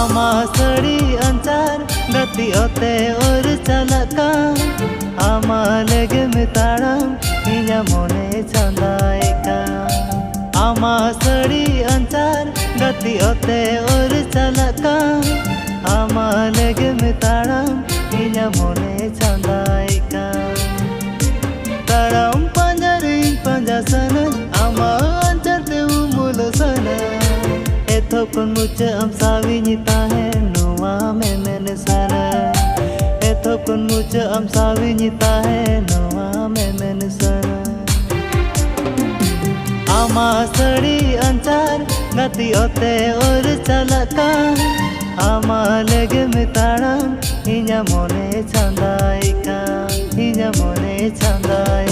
आमा सड़ी अंचार गति ओते और चलका आमा लेगे में ताड़म इया मोने चंदायका आमा सड़ी अंचार गति ओते और चलका आमा लेगे में ताड़म इया मोने चंदायका ताड़म पंजरिंग पंजा सनन आमा अंचार ते उमुल सनन एथोकन मुझे हम सावी निता है नुआ में मैंने सना एथोकन मुझे हम सावी निता है नुआ में मैंने सना आमा सड़ी अंचार गति ओते और चलका आमा लेगे में ताड़म इया मोने चंदायका इया मोने चंदाय